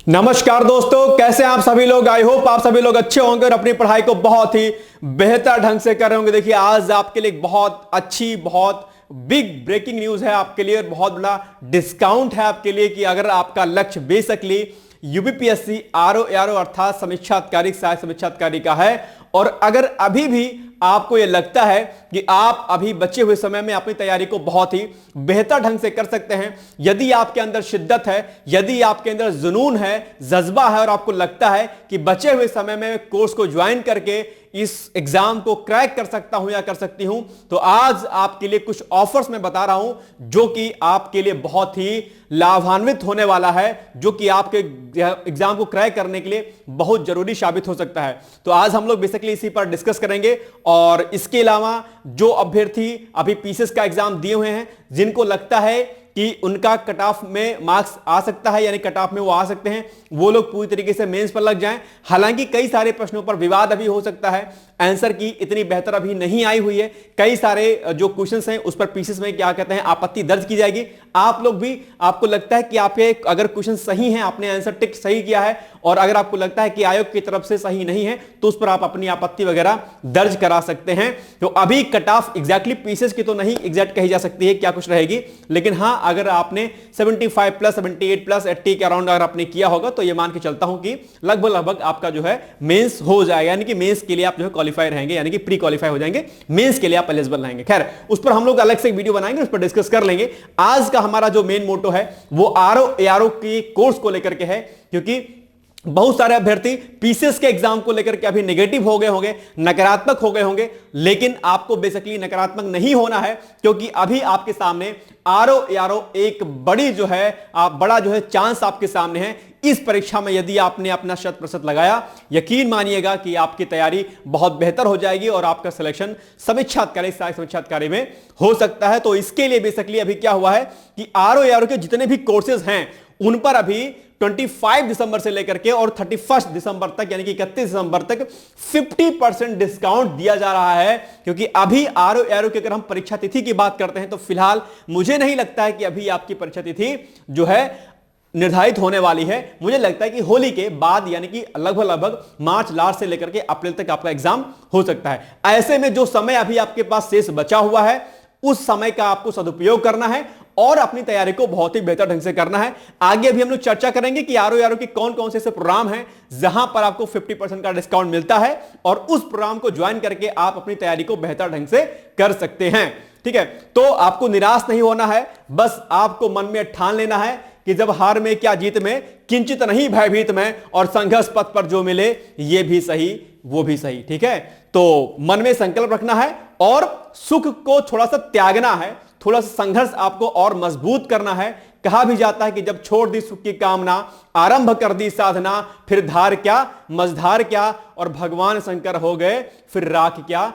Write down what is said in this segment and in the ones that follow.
नमस्कार दोस्तों, कैसे हैं आप सभी लोग। आई होप आप सभी लोग अच्छे होंगे और अपनी पढ़ाई को बहुत ही बेहतर ढंग से कर रहे होंगे। देखिए, आज आपके लिए एक बहुत अच्छी, बहुत बिग ब्रेकिंग न्यूज है आपके लिए और बहुत बड़ा डिस्काउंट है आपके लिए कि अगर आपका लक्ष्य बेसिकली यूपीपीएससी आरओ अर्थात समीक्षा अधिकारी, सहायक समीक्षा अधिकारी का है और अगर अभी भी आपको यह लगता है कि आप अभी बचे हुए समय में अपनी तैयारी को बहुत ही बेहतर ढंग से कर सकते हैं, यदि आपके अंदर शिद्दत है, यदि आपके अंदर जुनून है, जज्बा है और आपको लगता है कि बचे हुए समय में कोर्स को ज्वाइन करके इस एग्जाम को क्रैक कर सकता हूं या कर सकती हूं, तो आज आपके लिए कुछ ऑफर्स मैं बता रहा हूं जो कि आपके लिए बहुत ही लाभान्वित होने वाला है, जो कि आपके एग्जाम को क्रैक करने के लिए बहुत जरूरी साबित हो सकता है। तो आज हम लोग बेसिकली इसी पर डिस्कस करेंगे और इसके अलावा जो अभ्यर्थी अभी पीसीएस का एग्जाम दिए हुए हैं, जिनको लगता है कि उनका कट ऑफ में मार्क्स आ सकता है, यानी कट ऑफ में वो आ सकते हैं, वो लोग पूरी तरीके से मेंस पर लग जाएं। हालांकि कई सारे प्रश्नों पर विवाद अभी हो सकता है, आंसर की इतनी बेहतर अभी नहीं आई हुई है, कई सारे जो क्वेश्चंस हैं उस पर पीसीएस में क्या कहते हैं आपत्ति दर्ज की जाएगी। आप लोग भी, आपको लगता है कि आपके अगर क्वेश्चन सही हैं, आपने आंसर टिक सही किया है और अगर आपको लगता है कि आयोग की तरफ से सही नहीं है तो उस पर आप अपनी आपत्ति वगैरह दर्ज करा सकते हैं। तो अभी कट ऑफ एग्जैक्टली पीसीएस की तो नहीं एग्जैक्ट कही जा सकती है क्या कुछ रहेगी, लेकिन हां अगर आपने 75 प्लस 78 प्लस 80 के अराउंड अगर आपने किया होगा तो ये मान के चलता हूं कि लगभग आपका जो है मेंस हो जाएगा, यानी कि मेंस के लिए आप जो है क्वालिफाई रहेंगे, यानी कि प्री क्वालिफाई हो जाएंगे, मेंस के लिए आप एलिजिबल रहेंगे। खैर, उस पर हम लोग अलग से एक वीडियो बनाएंगे, उस पर डिस्कस कर लेंगे। आज का हमारा जो मेन मोटो है वो आरओ की कोर्स को लेकर के है, क्योंकि बहुत सारे अभ्यर्थी पीसीएस के एग्जाम को लेकर के अभी नेगेटिव हो गए होंगे, नकारात्मक हो गए होंगे, लेकिन आपको बेसिकली नकारात्मक नहीं होना है, क्योंकि अभी आपके सामने आरओ एक बड़ी जो है बड़ा जो है चांस आपके सामने है। इस परीक्षा में यदि आपने अपना 100% लगाया, यकीन मानिएगा कि आपकी तैयारी बहुत बेहतर हो जाएगी और आपका सिलेक्शन समीक्षा अधिकारी, सहायक समीक्षा अधिकारी में हो सकता है। तो इसके लिए बेसिकली अभी क्या हुआ है कि आरओ के जितने भी कोर्सेज हैं उन पर अभी 25 दिसंबर से लेकर के और 31 दिसंबर तक, यानी कि 31 दिसंबर तक 50% डिस्काउंट दिया जा रहा है। क्योंकि अभी आरओ की अगर हम परीक्षा तिथि की बात करते हैं तो फिलहाल मुझे नहीं लगता है कि अभी आपकी परीक्षा तिथि जो है निर्धारित होने वाली है। मुझे लगता है कि होली के बाद, यानी कि लगभग मार्च लास्ट से लेकर के अप्रैल तक आपका एग्जाम हो सकता है। ऐसे में जो समय अभी आपके पास शेष बचा हुआ है उस समय का आपको सदुपयोग करना है और अपनी तैयारी को बहुत ही बेहतर ढंग से करना है। आगे भी हम लोग चर्चा करेंगे कि आरओ के कौन कौन से ऐसे प्रोग्राम हैं जहां पर आपको 50% का डिस्काउंट मिलता है और उस प्रोग्राम को ज्वाइन करके आप अपनी तैयारी को बेहतर ढंग से कर सकते हैं। ठीक है, तो आपको निराश नहीं होना है, बस आपको मन में ठान लेना है कि जब हार में क्या जीत में, किंचित नहीं भयभीत में, और संघर्ष पथ पर जो मिले ये भी सही वो भी सही। ठीक है, तो मन में संकल्प रखना है और सुख को थोड़ा सा त्यागना है, थोड़ा सा संघर्ष आपको और मजबूत करना है। कहा भी जाता है कि जब छोड़ दी सुख की कामना, आरंभ कर दी साधना, फिर धार क्या मझधार क्या, और भगवान शंकर हो गए फिर राख क्या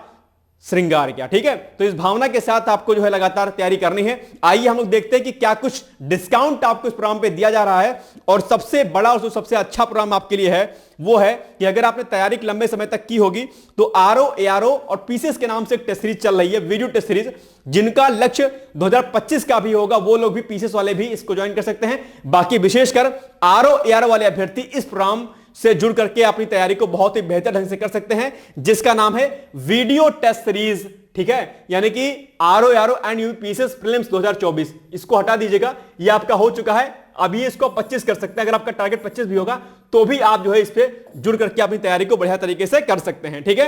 श्रृंगार क्या। ठीक है, तो इस भावना के साथ आपको जो है लगातार तैयारी करनी है। आइए हम लोग देखते हैं कि क्या कुछ डिस्काउंट आपको इस प्रोग्राम पे दिया जा रहा है। और सबसे बड़ा और जो सबसे अच्छा प्रोग्राम आपके लिए है वो है कि अगर आपने तैयारी लंबे समय तक की होगी तो आरओ और पीसीएस के नाम से एक टेस्ट सीरीज चल रही है, वीडियो टेस्ट सीरीज, जिनका लक्ष्य 2025 का भी होगा, वो लोग भी, पीसीएस वाले भी इसको ज्वाइन कर सकते हैं। बाकी विशेषकर आरओ वाले अभ्यर्थी इस प्रोग्राम से जुड़ करके अपनी तैयारी को बहुत ही बेहतर ढंग से कर सकते हैं, जिसका नाम है वीडियो टेस्ट सीरीज। ठीक है, यानी कि आरओ एंड यूपीपीएससी प्रीलिम्स 2024, इसको हटा दीजिएगा, ये आपका हो चुका है। अभी इसको 25 कर सकते हैं, अगर आपका टारगेट 25 भी होगा तो भी आप जो है इस पे जुड़ करके अपनी तैयारी को बढ़िया तरीके से कर सकते हैं। ठीक है,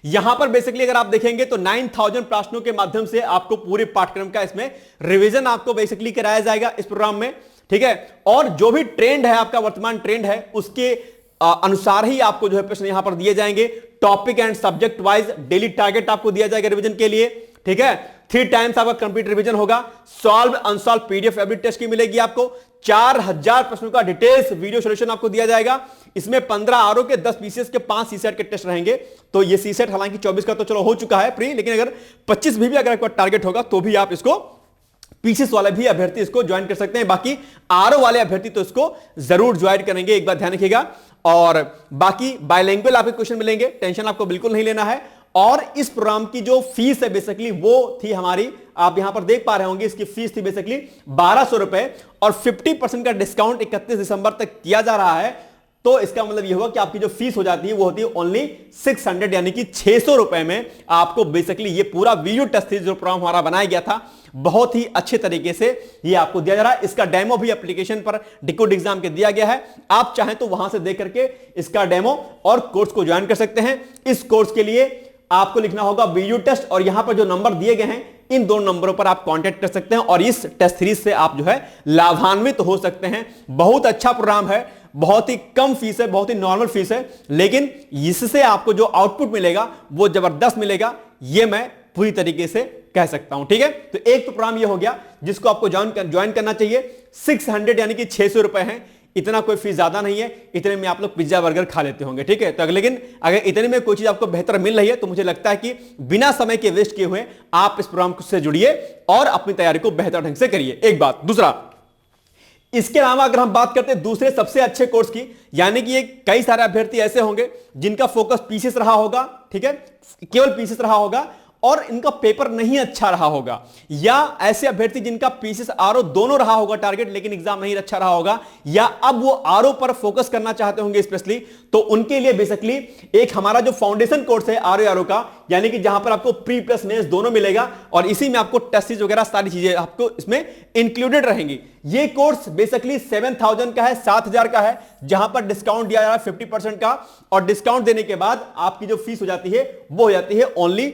यहां पर बेसिकली अगर आप देखेंगे तो 9000 प्रश्नों के माध्यम से आपको पूरे पाठ्यक्रम का इसमें रिवीजन आपको बेसिकली कराया जाएगा इस प्रोग्राम में। ठीक है, और जो भी ट्रेंड है आपका, वर्तमान ट्रेंड है, उसके अनुसार ही आपको जो है प्रश्न यहां पर दिए जाएंगे। Topic and subject wise daily target आपको दिया जाएगा रिवीजन के लिए। ठीक है, 3 टाइम्स आपका कंप्लीट रिवीजन होगा। Solve unsolve PDF every test की मिलेगी आपको। 4000 प्रश्नों का डिटेल्स वीडियो सॉल्यूशन आपको दिया जाएगा। इसमें 15 आरओ के, 10 पीसीएस के, 5 सीसेट के टेस्ट रहेंगे। तो ये सीसेट हालांकि 24 का तो चलो हो चुका है प्री, लेकिन अगर 25 भी अगर आपका टारगेट होगा तो भी आप इसको, पीसीएस वाले भी अभ्यर्थी इसको ज्वाइन कर सकते हैं। बाकी आरओ वाले अभ्यर्थी तो इसको जरूर ज्वाइन करेंगे, एक बात ध्यान रखिएगा। और बाकी बायलैंग्वेज आपके क्वेश्चन मिलेंगे, टेंशन आपको बिल्कुल नहीं लेना है। और इस प्रोग्राम की जो फीस है बेसिकली वो थी हमारी, आप यहां पर देख पा रहे होंगे, इसकी फीस थी बेसिकली 1200 रुपए और 50% का डिस्काउंट 31 दिसंबर तक किया जा रहा है। तो इसका मतलब यह हुआ कि आपकी जो फीस हो जाती है वो होती है ओनली 600 यानी कि 600 रुपए में आपको बेसिकली ये पूरा वीडियो टेस्ट सीरीज जो प्रोग्राम हमारा बनाया गया था बहुत ही अच्छे तरीके से ये आपको दिया जा रहा है। इसका डेमो भी एप्लीकेशन पर डिकोड एग्जाम के दिया गया है, आप चाहें तो वहां से देख करके इसका डेमो और कोर्स को ज्वाइन कर सकते हैं। इस कोर्स के लिए आपको लिखना होगा वीडियो टेस्ट और यहां पर जो नंबर दिए गए हैं इन दोनों नंबरों पर आप कांटेक्ट कर सकते हैं और इस टेस्ट सीरीज से आप जो है लाभान्वित हो सकते हैं। बहुत अच्छा प्रोग्राम है, बहुत ही कम फीस है, बहुत ही नॉर्मल फीस है, लेकिन इससे आपको जो आउटपुट मिलेगा वो जबरदस्त मिलेगा, ये मैं पूरी तरीके से कह सकता हूं। ठीक है, तो एक तो प्रोग्राम ये हो गया जिसको आपको ज्वाइन करना चाहिए। 600 यानी कि 600 रुपए हैं, इतना कोई फीस ज्यादा नहीं है, इतने में आप लोग पिज्जा बर्गर खा लेते होंगे। ठीक है, तो लेकिन अगर इतने में कोई चीज आपको बेहतर मिल रही है तो मुझे लगता है कि बिना समय के वेस्ट किए हुए आप इस प्रोग्राम से जुड़िए और अपनी तैयारी को बेहतर ढंग से करिए। एक बात। दूसरा, इसके अलावा अगर हम बात करते हैं दूसरे सबसे अच्छे कोर्स की, यानी कि ये कई सारे अभ्यर्थी ऐसे होंगे जिनका फोकस पीसीएस रहा होगा, ठीक है, केवल पीसीएस रहा होगा और इनका पेपर नहीं अच्छा रहा होगा, या ऐसे अभ्यर्थी जिनका पीसीएस आरओ दोनों रहा होगा टारगेट लेकिन एग्जाम नहीं अच्छा रहा होगा, या अब वो आरओ पर फोकस करना चाहते होंगे स्पेशली, तो उनके लिए बेसिकली एक हमारा जो फाउंडेशन कोर्स है आरओ का, यानी कि जहां पर आपको प्री प्लस मेंस दोनों मिलेगा और इसी में आपको टेस्ट सीरीज वगैरह सारी चीजें आपको इसमें इंक्लूडेड रहेंगी। ये कोर्स बेसिकली 7000 का है, 7000 का है, जहां पर डिस्काउंट दिया जा रहा है 50% का, और डिस्काउंट देने के बाद आपकी जो फीस हो जाती है वो हो जाती है ओनली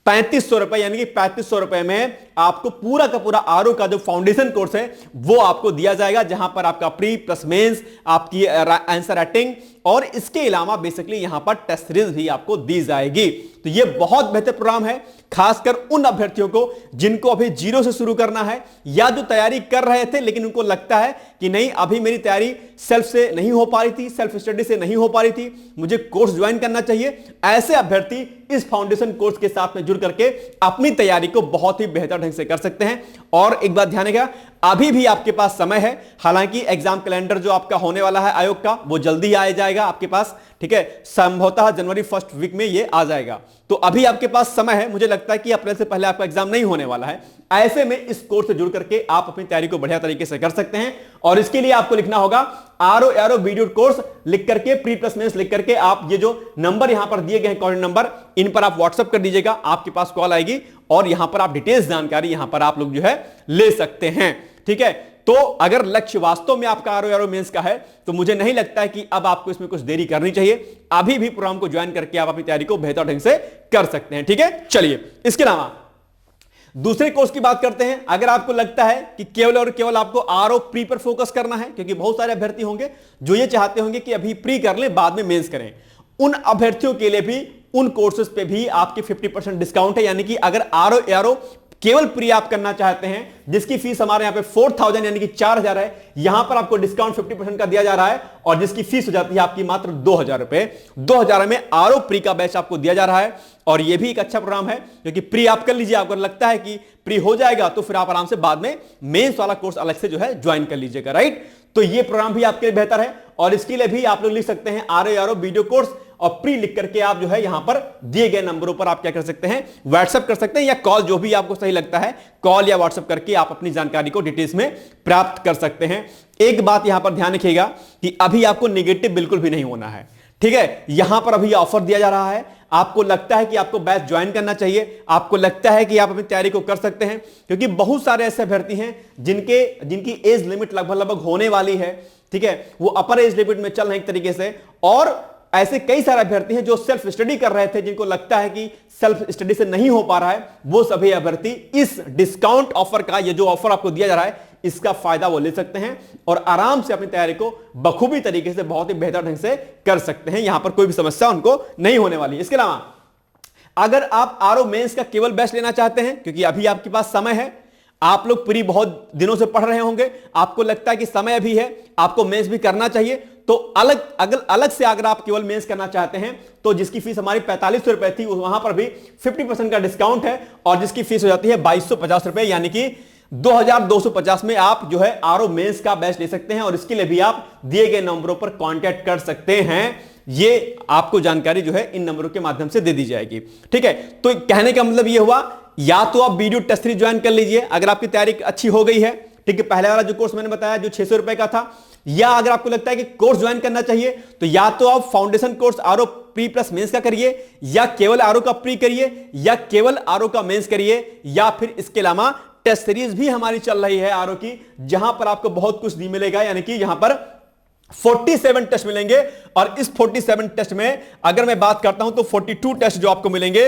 3500 रुपए, यानी कि 3500 रुपए में आपको पूरा का पूरा आरओ का जो फाउंडेशन कोर्स है वो आपको दिया जाएगा, जहां पर आपका प्री प्लस मेंस, आपकी आंसर राइटिंग और इसके अलावा बेसिकली यहां पर टेस्ट सीरीज भी आपको दी जाएगी। तो ये बहुत बेहतर प्रोग्राम है, खासकर उन अभ्यर्थियों को जिनको अभी जीरो से शुरू करना है या जो तैयारी कर रहे थे लेकिन उनको लगता है कि नहीं अभी मेरी तैयारी सेल्फ से नहीं हो पा रही थी, सेल्फ स्टडी से नहीं हो पा रही थी, मुझे कोर्स ज्वाइन करना चाहिए। ऐसे अभ्यर्थी इस फाउंडेशन कोर्स के साथ में जुड़ करके अपनी तैयारी को बहुत ही बेहतर ढंग से कर सकते हैं। और एक बात ध्यान रखिएगा, अभी भी आपके पास समय है, हालांकि एग्जाम कैलेंडर जो आपका होने वाला है आयोग का वो जल्दी आ जाएगा आपके पास, ठीक है, संभवतः जनवरी फर्स्ट वीक में ये आ जाएगा, तो अभी आपके पास समय है। मुझे लगता है कि अप्रैल से पहले आपका एग्जाम नहीं होने वाला है। ऐसे में इस कोर्स से जुड़ करके आप अपनी तैयारी को बढ़िया तरीके से कर सकते हैं और इसके लिए आपको लिखना होगा आरओ वीडियो कोर्स लिख करके, प्री प्लस मेंस लिख करके, आप ये जो नंबर यहां पर दिए गए हैं कॉन्टैक्ट नंबर, इन पर आप व्हाट्सएप कर दीजिएगा, आपके पास कॉल आएगी और यहां पर आप डिटेल्स जानकारी यहां पर आप लोग जो है ले सकते हैं। ठीक है, तो अगर लक्ष्य वास्तव में आपका आरओ मेंस का है तो मुझे नहीं लगता है कि अब आपको इसमें कुछ देरी करनी चाहिए, अभी भी प्रोग्राम को ज्वाइन करके आप अपनी तैयारी को बेहतर ढंग से कर सकते हैं। ठीक है, चलिए इसके अलावा दूसरे कोर्स की बात करते हैं। अगर आपको लगता है कि केवल और केवल आपको आरओ प्री पर फोकस करना है, क्योंकि बहुत सारे अभ्यर्थी होंगे जो ये चाहते होंगे कि अभी प्री कर लें बाद में मेंस करें, उन अभ्यर्थियों के लिए भी उन कोर्सेज पे भी आपके 50% डिस्काउंट है। यानी कि अगर आरओ केवल प्री आप करना चाहते हैं, जिसकी फीस हमारे यहां पे 4000 यानी कि 4000 है, यहां पर आपको डिस्काउंट 50% का दिया जा रहा है और जिसकी फीस हो जाती है आपकी मात्र 2000 रुपए। 2000 में आरओ प्री का बैच आपको दिया जा रहा है और यह भी एक अच्छा प्रोग्राम है, क्योंकि प्री आप कर लीजिए, आपको लगता है कि प्री हो जाएगा तो फिर आप आराम से बाद में मेंस वाला कोर्स अलग से जो है ज्वाइन कर लीजिएगा, राइट। तो यह प्रोग्राम भी आपके लिए बेहतर है और इसके लिए भी आप लोग लिख सकते हैं आरओ वीडियो कोर्स और प्री लिख करके आप जो है यहां पर दिए गए नंबरों पर आप क्या कर सकते हैं, व्हाट्सएप कर सकते हैं या कॉल, जो भी आपको सही लगता है कॉल या व्हाट्सएप करके आप अपनी जानकारी को डिटेल्स में प्राप्त कर सकते हैं। एक बात यहां पर ध्यान रखिएगा कि अभी आपको नेगेटिव बिल्कुल भी नहीं होना है, ठीक है। यहां पर अभी ऑफर दिया जा रहा है, आपको लगता है कि आपको बैच ज्वाइन करना चाहिए, आपको लगता है कि आप अपनी तैयारी को कर सकते हैं, क्योंकि बहुत सारे ऐसे अभ्यर्थी हैं जिनकी एज लिमिट लगभग होने वाली है, ठीक है, वो अपर एज लिमिट में चल रहे हैं एक तरीके से, और ऐसे कई सारे अभ्यर्थी हैं जो सेल्फ स्टडी कर रहे थे, जिनको लगता है कि सेल्फ स्टडी से नहीं हो पा रहा है, वो सभी अभ्यर्थी इस डिस्काउंट ऑफर का, ये जो ऑफर आपको दिया जा रहा है, इसका फायदा वो ले सकते हैं और आराम से अपनी तैयारी को बखूबी तरीके से बहुत ही बेहतर ढंग से कर सकते हैं। यहां पर कोई भी समस्या उनको नहीं होने वाली। इसके अलावा अगर आप आरओ मेंस का केवल बैच लेना चाहते हैं, क्योंकि अभी आपके पास समय है, आप लोग प्री बहुत दिनों से पढ़ रहे होंगे, आपको लगता है कि समय भी है, आपको मेंस भी करना चाहिए, तो अलग से अगर आप केवल मेंस करना चाहते हैं तो जिसकी फीस हमारी 4500 रुपए थी, वहां पर भी 50% का डिस्काउंट है और जिसकी फीस हो जाती है 2250 रुपए, यानी कि 2250 में आप जो है आरओ मेंस का बैच ले सकते हैं और इसके लिए भी आप दिए गए नंबरों पर कांटेक्ट कर सकते हैं। ये आपको जानकारी जो है इन नंबरों के माध्यम से दे दी जाएगी। ठीक है, तो कहने का मतलब ये हुआ, या तो आप वीडियो टेस्ट सीरीज ज्वाइन कर लीजिए अगर आपकी तैयारी अच्छी हो गई है। ठीक है, पहले वाला जो कोर्स मैंने बताया जो 600 रुपए का था, या अगर आपको लगता है कि कोर्स ज्वाइन करना चाहिए तो या तो आप foundation course RO pre plus mains का करिए, या केवल आरओ का प्री करिए, या केवल आरओ का मेंस करिए, या फिर इसके अलावा टेस्ट सीरीज भी हमारी चल रही है आरओ की, जहां पर आपको बहुत कुछ नहीं मिलेगा, यानी कि यहां पर 47 टेस्ट मिलेंगे। और इस 47 टेस्ट में अगर मैं बात करता हूं तो 42 टेस्ट जो आपको मिलेंगे,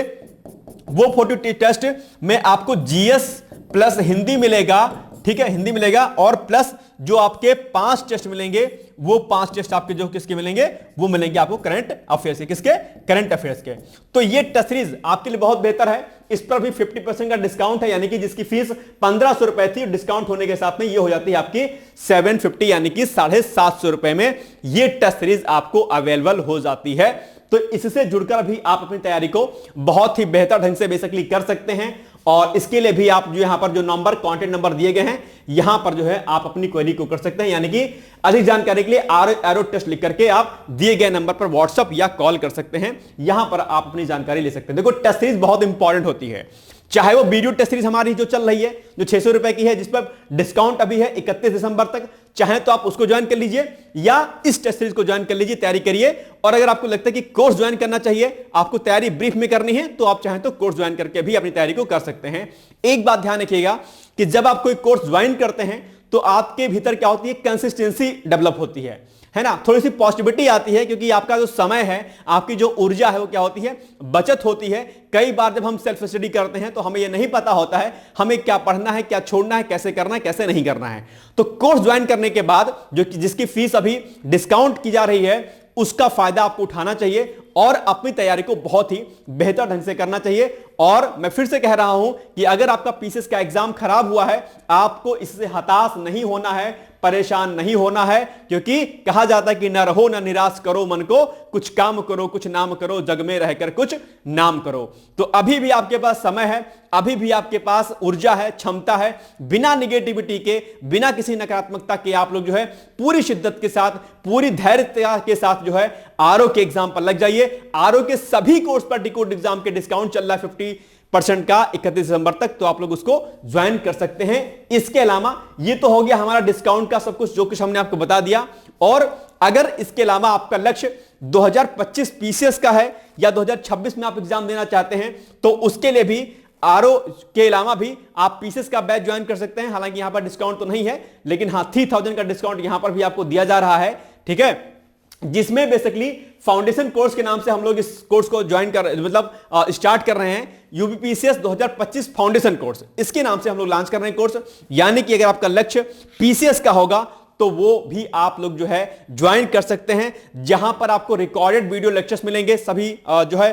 वो 42 टेस्ट में आपको जीएस प्लस हिंदी मिलेगा। ठीक है, हिंदी मिलेगा, और प्लस जो आपके 5 टेस्ट मिलेंगे, वो 5 टेस्ट आपके जो किसके मिलेंगे, वो मिलेंगे आपको करंट अफेयर्स के। किसके? करंट अफेयर्स के। तो ये टेस्ट सीरीज आपके लिए बहुत बेहतर है। इस पर भी 50% का डिस्काउंट है, यानी कि जिसकी फीस 1500 रुपए थी, डिस्काउंट होने के साथ में ये हो जाती है आपकी 750, यानी कि 750 रुपए में ये टेस्ट सीरीज आपको अवेलेबल हो जाती है। तो इससे जुड़कर भी आप अपनी तैयारी को बहुत ही बेहतर ढंग से बेसिकली कर सकते हैं। और इसके लिए भी आप जो यहां पर जो नंबर कांटेक्ट नंबर दिए गए हैं, यहां पर जो है आप अपनी क्वेरी को कर सकते हैं, यानी कि अधिक जानकारी के लिए एरो टेस्ट लिख करके आप दिए गए नंबर पर व्हाट्सएप या कॉल कर सकते हैं। यहां पर आप अपनी जानकारी ले सकते हैं। देखो, टेस्ट सीरीज बहुत इंपॉर्टेंट होती है, चाहे वो वीडियो टेस्ट सीरीज हमारी जो चल रही है जो 600 रुपए की है, जिस पर डिस्काउंट अभी है 31 दिसंबर तक, चाहे तो आप उसको ज्वाइन कर लीजिए या इस टेस्ट सीरीज को ज्वाइन कर लीजिए, तैयारी करिए। और अगर आपको लगता है कि कोर्स ज्वाइन करना चाहिए, आपको तैयारी ब्रीफ में करनी है, तो आप चाहें तो कोर्स ज्वाइन करके भी अपनी तैयारी को कर सकते हैं। एक बात ध्यान रखिएगा कि जब आप कोई कोर्स ज्वाइन करते हैं तो आपके भीतर क्या होती है, कंसिस्टेंसी डेवलप होती है ना, थोड़ी सी पॉजिटिविटी आती है, क्योंकि आपका जो समय है, आपकी जो ऊर्जा है, वो क्या होती है, बचत होती है। कई बार जब हम सेल्फ स्टडी करते हैं तो हमें यह नहीं पता होता है हमें क्या पढ़ना है, क्या छोड़ना है, कैसे करना है, कैसे नहीं करना है। तो कोर्स ज्वाइन करने के बाद जो जिसकी फीस अभी डिस्काउंट की जा रही है, उसका फायदा आपको उठाना चाहिए और अपनी तैयारी को बहुत ही बेहतर ढंग से करना चाहिए। और मैं फिर से कह रहा हूं कि अगर आपका पीसीएस का एग्जाम खराब हुआ है, आपको इससे हताश नहीं होना है, परेशान नहीं होना है, क्योंकि कहा जाता है कि न रहो न निराश करो मन को, कुछ काम करो कुछ नाम करो, जग में रहकर कुछ नाम करो। तो अभी भी आपके पास समय है, अभी भी आपके पास ऊर्जा है, क्षमता है। बिना निगेटिविटी के, बिना किसी नकारात्मकता के आप लोग जो है पूरी शिद्दत के साथ, पूरी धैर्यता के साथ जो है आरओ के एग्जाम पर लग जाइए। आरओ के सभी कोर्स पर डिकोड एग्जाम के डिस्काउंट चल रहा है 50% का 31 दिसंबर तक, तो आप लोग उसको ज्वाइन कर सकते हैं। इसके अलावा ये तो हो गया हमारा डिस्काउंट का सब कुछ, जो कुछ हमने आपको बता दिया। और अगर इसके अलावा आपका लक्ष्य 2025 पीसीएस का है या 2026 में आप एग्जाम देना चाहते हैं, तो उसके लिए भी आरओ के अलावा भी आप पीसीएस का बैच ज्वाइन कर सकते हैं। हालांकि यहां पर डिस्काउंट तो नहीं है, लेकिन हाँ 3000 का डिस्काउंट यहां पर भी आपको दिया जा रहा है। ठीक है, जिसमें बेसिकली फाउंडेशन कोर्स के नाम से हम लोग इस कोर्स को ज्वाइन कर मतलब स्टार्ट कर रहे हैं, यूपीपीसीएस 2025 फाउंडेशन कोर्स, इसके नाम से हम लोग लॉन्च कर रहे हैं कोर्स। यानी कि अगर आपका लक्ष्य पीसीएस का होगा तो वो भी आप लोग जो है ज्वाइन कर सकते हैं, जहां पर आपको रिकॉर्डेड वीडियो लेक्चर्स मिलेंगे सभी जो है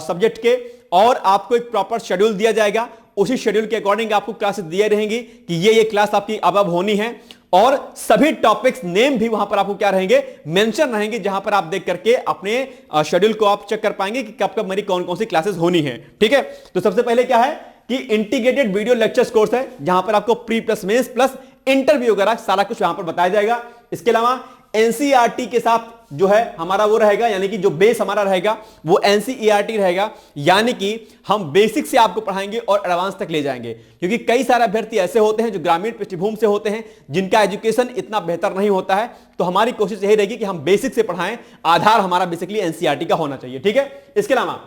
सब्जेक्ट के, और आपको एक प्रॉपर शेड्यूल दिया जाएगा। उसी शेड्यूल के अकॉर्डिंग आपको क्लासेस दिए रहेंगी कि ये क्लास आपकी अब होनी है, और सभी टॉपिक्स नेम भी वहां पर आपको क्या रहेंगे, मेंशन रहेंगे, जहां पर आप देख करके अपने शेड्यूल को आप चेक कर पाएंगे कि कब कब मेरी कौन कौन सी क्लासेस होनी है। ठीक है, तो सबसे पहले क्या है कि इंटीग्रेटेड वीडियो लेक्चर्स कोर्स है, जहां पर आपको pre plus mains plus interview वगैरह सारा कुछ वहां पर बताया जाएगा। इसके अलावा एनसीईआरटी के साथ जो है हमारा वो रहेगा, यानी कि जो बेस हमारा रहेगा वो एनसीईआरटी रहेगा, यानी कि हम बेसिक से आपको पढ़ाएंगे और एडवांस तक ले जाएंगे। क्योंकि कई सारे अभ्यर्थी ऐसे होते हैं जो ग्रामीण पृष्ठभूमि से होते हैं, जिनका एजुकेशन इतना बेहतर नहीं होता है, तो हमारी कोशिश यही रहेगी कि हम बेसिक से पढ़ाएं, आधार हमारा बेसिकली एनसीईआरटी का होना चाहिए। ठीक है, इसके अलावा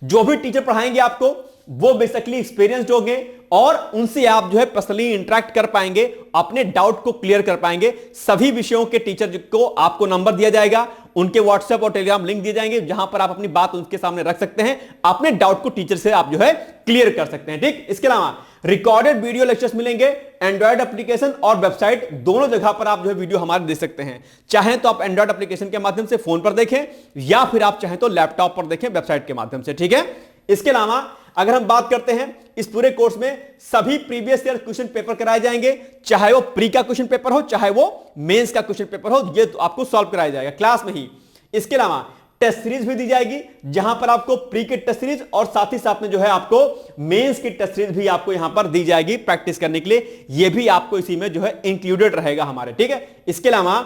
जो भी टीचर पढ़ाएंगे आपको वो बेसिकली एक्सपीरियंस्ड होंगे और उनसे आप जो है पर्सनली इंटरेक्ट कर पाएंगे, अपने डाउट को क्लियर कर पाएंगे। सभी विषयों के टीचर को आपको नंबर दिया जाएगा, उनके व्हाट्सएप और टेलीग्राम लिंक दिए जाएंगे, जहां पर आप अपनी बात उनके सामने रख सकते हैं, अपने डाउट को टीचर से आप जो है क्लियर कर सकते हैं। ठीक, इसके अलावा रिकॉर्डेड वीडियो लेक्चर्स मिलेंगे, एंड्रॉइड एप्लीकेशन और वेबसाइट दोनों जगह पर आप जो है वीडियो हमारे देख सकते हैं। चाहे तो आप एंड्रॉइड एप्लीकेशन के माध्यम से फोन पर देखें, या फिर आप चाहें तो लैपटॉप पर देखें वेबसाइट के माध्यम से। ठीक है, इसके अलावा अगर हम बात करते हैं इस पूरे कोर्स में सभी प्रीवियस ईयर क्वेश्चन पेपर कराए जाएंगे, चाहे वो प्री का क्वेश्चन पेपर हो, चाहे वो मेंस का क्वेश्चन पेपर हो, ये तो आपको सॉल्व कराया जाएगा क्लास में ही। इसके अलावा टेस्ट सीरीज भी दी जाएगी, जहां पर आपको प्री की टेस्ट सीरीज और साथ ही साथ में जो है आपको मेंस की टेस्ट सीरीज भी आपको यहां पर दी जाएगी प्रैक्टिस करने के लिए। यह भी आपको इसी में जो है इंक्लूडेड रहेगा हमारे। ठीक है, इसके अलावा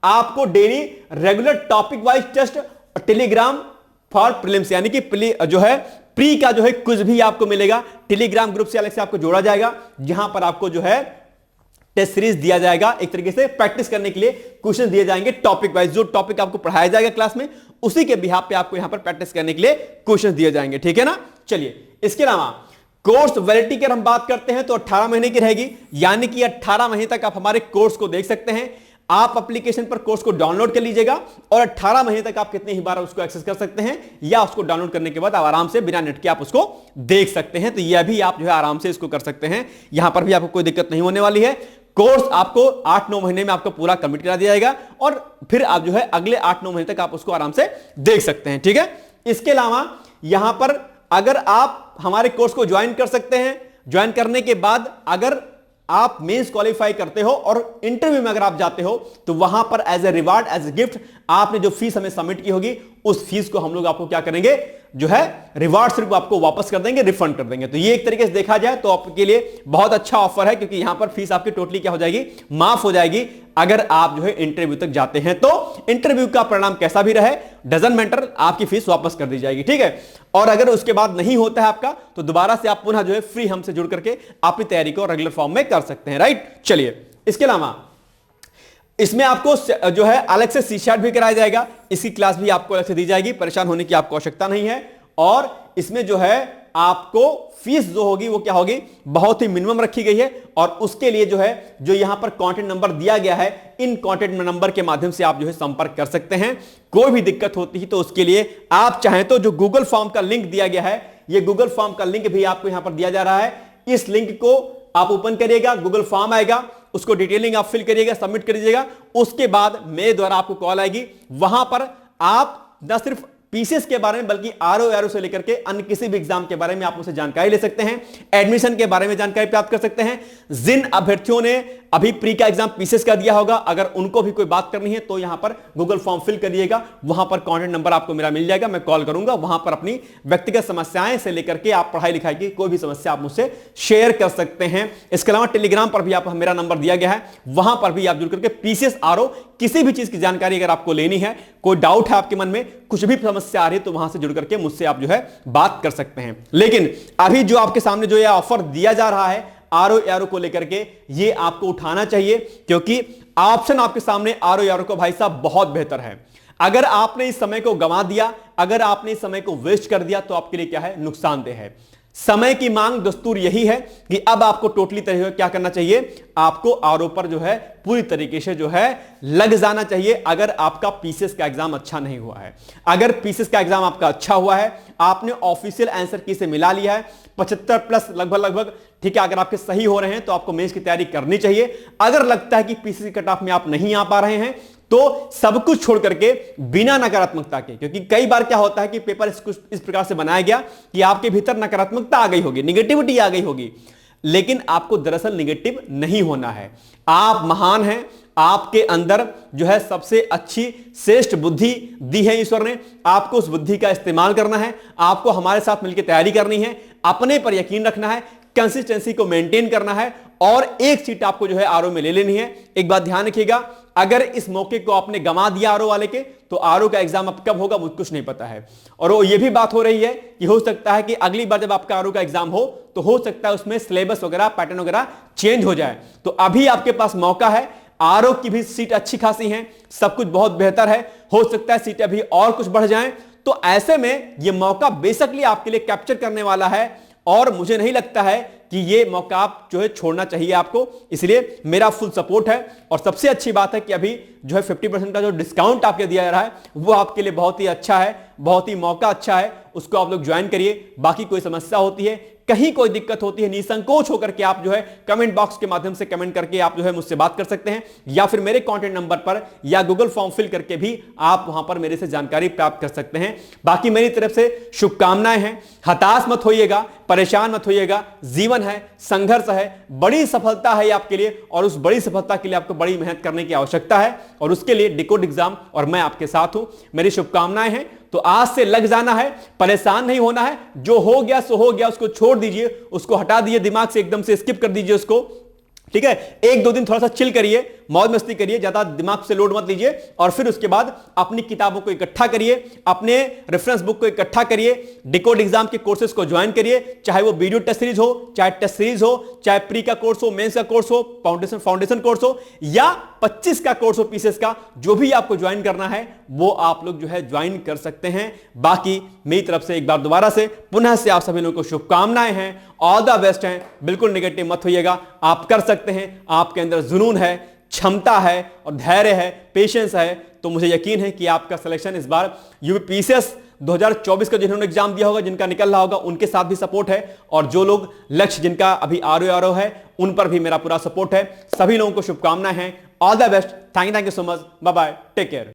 आपको daily regular topic wise test, telegram for prelims यानी कि जो है प्री का जो है कुछ भी आपको मिलेगा, टेलीग्राम ग्रुप से अलग से आपको जोड़ा जाएगा, जहां पर आपको जो है टेस्ट सीरीज दिया जाएगा, एक तरीके से प्रैक्टिस करने के लिए क्वेश्चन दिए जाएंगे टॉपिक वाइज, जो टॉपिक आपको पढ़ाया जाएगा क्लास में उसी के बिहाफ पे आपको यहां पर प्रैक्टिस करने के लिए क्वेश्चन दिए जाएंगे, ठीक है ना। चलिए, इसके अलावा कोर्स वैलिडिटी की हम बात करते हैं तो 18 महीने की रहेगी, यानी कि 18 महीने तक आप हमारे कोर्स को देख सकते हैं। आप एप्लीकेशन पर कोर्स को डाउनलोड कर लीजिएगा और 18 महीने तक आप कितनी ही बार उसको एक्सेस कर सकते हैं, या उसको डाउनलोड करने के बाद आप आराम से बिना नेट के आप उसको देख सकते हैं। तो यह भी आप जो है आराम से इसको कर सकते हैं, यहां पर भी आपको कोई दिक्कत नहीं होने वाली है। कोर्स आपको 8-9 महीने में आपको पूरा कंप्लीट करा दिया जाएगा और फिर आप जो है अगले 8-9 महीने तक आप उसको आराम से देख सकते हैं, ठीक है। इसके अलावा यहां पर अगर आप हमारे कोर्स को ज्वाइन कर सकते हैं, ज्वाइन करने के बाद अगर आप मेंस क्वालिफाई करते हो और इंटरव्यू में अगर आप जाते हो तो वहां पर as a reward, as a gift आपने जो फीस हमें सबमिट की होगी उस फीस को हम लोग आपको क्या करेंगे, जो है रिवार्ड स्वरूप आपको वापस कर देंगे, रिफंड कर देंगे। तो ये एक तरीके से देखा जाए तो आपके लिए बहुत अच्छा ऑफर है, क्योंकि यहां पर फीस आपकी टोटली क्या हो जाएगी, माफ हो जाएगी अगर आप जो है इंटरव्यू तक जाते हैं। तो इंटरव्यू का परिणाम कैसा भी रहे डजंट मैटर, आपकी फीस वापस कर दी जाएगी, ठीक है। और अगर उसके बाद नहीं होता है आपका तो दोबारा से आप पुनः जो है फ्री हमसे जुड़ करके अपनी तैयारी को रेगुलर फॉर्म में कर सकते हैं, राइट। चलिए, इसके अलावा इसमें आपको जो है अलग से सी-शार्ट भी कराया जाएगा, इसकी क्लास भी आपको अलग से दी जाएगी, परेशान होने की आपको आवश्यकता नहीं है। और इसमें जो है आपको फीस जो होगी वो क्या होगी, बहुत ही मिनिमम रखी गई है। और उसके लिए जो है जो यहां पर कांटेक्ट नंबर दिया गया है, इन कांटेक्ट नंबर के माध्यम से आप जो है संपर्क कर सकते हैं। कोई भी दिक्कत होती है तो उसके लिए आप चाहें तो जो गूगल फॉर्म का लिंक दिया गया है, ये गूगल फॉर्म का लिंक भी आपको यहां पर दिया जा रहा है, इस लिंक को आप ओपन करिएगा, गूगल फॉर्म आएगा, उसको डिटेलिंग आप फिल करिएगा, सबमिट कर दीजिएगा। उसके बाद मेरे द्वारा आपको कॉल आएगी, वहां पर आप न सिर्फ पीसीएस के बारे में बल्कि आरओ से लेकर के अन्य किसी भी एग्जाम के बारे में आप मुझसे जानकारी ले सकते हैं, एडमिशन के बारे में जानकारी प्राप्त कर सकते हैं। जिन अभ्यर्थियों ने अभी प्री का एग्जाम पीसीएस का दिया होगा, अगर उनको भी कोई बात करनी है तो यहां पर गूगल फॉर्म फिल करिएगा, वहां पर कॉन्टैक्ट नंबर आपको मेरा मिल जाएगा, मैं कॉल करूंगा, वहां पर अपनी व्यक्तिगत समस्याएं से लेकर के आप पढ़ाई लिखाई की कोई भी समस्या आप मुझसे शेयर कर सकते हैं। इसके अलावा टेलीग्राम पर भी आप मेरा नंबर दिया गया है, वहां पर भी आप जुड़ करके पीसीएस आरओ किसी भी चीज की जानकारी अगर आपको लेनी है, कोई डाउट है आपके मन में, कुछ भी समस्या आ रही है तो वहां से जुड़ करके मुझसे आप जो है बात कर सकते हैं। लेकिन अभी जो आपके सामने जो यह ऑफर दिया जा रहा है आरओ को लेकर के, ये आपको उठाना चाहिए, क्योंकि ऑप्शन आपके सामने आरओ को भाई साहब बहुत बेहतर है। अगर आपने इस समय को गंवा दिया, अगर आपने इस समय को वेस्ट कर दिया तो आपके लिए क्या है, नुकसानदेह है। समय की मांग दस्तूर यही है कि अब आपको टोटली तरह क्या करना चाहिए, आपको आरओ पर जो है पूरी तरीके से जो है लग जाना चाहिए। अगर आपका पीसीएस का एग्जाम अच्छा नहीं हुआ है, अगर पीसीएस का एग्जाम आपका अच्छा हुआ है, आपने ऑफिशियल आंसर की से मिला लिया है 75 प्लस लगभग, ठीक है, अगर आपके सही हो रहे हैं तो आपको मेंस की तैयारी करनी चाहिए। अगर लगता है कि पीसीएस कट ऑफ में आप नहीं आ पा रहे हैं तो सब कुछ छोड़ करके बिना नकारात्मकता के, क्योंकि कई बार क्या होता है कि पेपर इस प्रकार से बनाया गया कि आपके भीतर नकारात्मकता आ गई होगी, निगेटिविटी आ गई होगी, लेकिन आपको दरअसल निगेटिव नहीं होना है। आप महान हैं, आपके अंदर जो है सबसे अच्छी श्रेष्ठ बुद्धि दी है ईश्वर ने, आपको उस बुद्धि का इस्तेमाल करना है, आपको हमारे साथ मिलकर तैयारी करनी है, अपने पर यकीन रखना है, कंसिस्टेंसी को मेंटेन करना है और एक सीट आपको जो है आरओ में ले लेनी है। एक बात ध्यान रखिएगा, अगर इस मौके को आपने गंवा दिया आरओ वाले के, तो आरओ का एग्जाम अब कब होगा मुझे कुछ नहीं पता है। और वो ये भी बात हो रही है कि हो सकता है कि अगली बार जब आपका आरओ का एग्जाम हो तो हो सकता है उसमें सिलेबस वगैरह पैटर्न वगैरह चेंज हो जाए। तो अभी आपके पास मौका है, आरओ की भी सीट अच्छी खासी है, सब कुछ बहुत बेहतर है, हो सकता है सीटें अभी और कुछ बढ़ जाएं। तो ऐसे में यह मौका बेसिकली आपके लिए कैप्चर करने वाला है और मुझे नहीं लगता है कि ये मौका आप जो है छोड़ना चाहिए आपको, इसलिए मेरा फुल सपोर्ट है। और सबसे अच्छी बात है कि अभी जो है 50% का जो डिस्काउंट आपके दिया जा रहा है वो आपके लिए बहुत ही अच्छा है, बहुत ही मौका अच्छा है, उसको आप लोग ज्वाइन करिए। बाकी कोई समस्या होती है, कहीं कोई दिक्कत होती है, निसंकोच होकर के आप जो है कमेंट बॉक्स के माध्यम से कमेंट करके आप जो है मुझसे बात कर सकते हैं, या फिर मेरे कॉन्टैक्ट नंबर पर या गूगल फॉर्म फिल करके भी आप वहां पर मेरे से जानकारी प्राप्त कर सकते हैं। बाकी मेरी तरफ से शुभकामनाएं हैं, हताश मत होइएगा, परेशान मत होइएगा, जीवन है, संघर्ष है, बड़ी सफलता है आपके लिए और उस बड़ी सफलता के लिए आपको बड़ी मेहनत करने की आवश्यकता है और उसके लिए डिकोड एग्जाम और मैं आपके साथ हूं। मेरी शुभकामनाएं हैं, तो आज से लग जाना है, परेशान नहीं होना है, जो हो गया सो हो गया, उसको छोड़ दीजिए, उसको हटा दीजिए दिमाग से, एकदम से स्किप कर दीजिए उसको। ठीक है, एक दो दिन थोड़ा सा चिल करिए, मौज मस्ती करिए, ज्यादा दिमाग से लोड मत लीजिए, और फिर उसके बाद अपनी किताबों को इकट्ठा करिए, अपने रेफरेंस बुक को इकट्ठा करिए, डिकोड एग्जाम के कोर्सेज को ज्वाइन करिए, चाहे वो वीडियो टेस्ट सीरीज हो, चाहे टेस्ट सीरीज हो, चाहे प्री का कोर्स हो, मेंस का कोर्स हो, फाउंडेशन कोर्स हो, या 25 का कोर्स हो पीसीएस का, जो भी आपको ज्वाइन करना है वो आप लोग जो है ज्वाइन कर सकते हैं। बाकी मेरी तरफ से एक बार दोबारा से पुनः से आप सभी लोगों को शुभकामनाएं हैं, ऑल द बेस्ट हैं, बिल्कुल नेगेटिव मत होइएगा, आप कर सकते हैं, आपके अंदर जुनून है, क्षमता है और धैर्य है, पेशेंस है, तो मुझे यकीन है कि आपका सिलेक्शन इस बार यूपीपीसीएस 2024 का जिन्होंने एग्जाम दिया होगा, जिनका निकल रहा होगा, उनके साथ भी सपोर्ट है, और जो लोग लक्ष्य जिनका अभी आरो है उन पर भी मेरा पूरा सपोर्ट है। सभी लोगों को शुभकामनाएं हैं, all the best, thank you so much, bye bye, take care.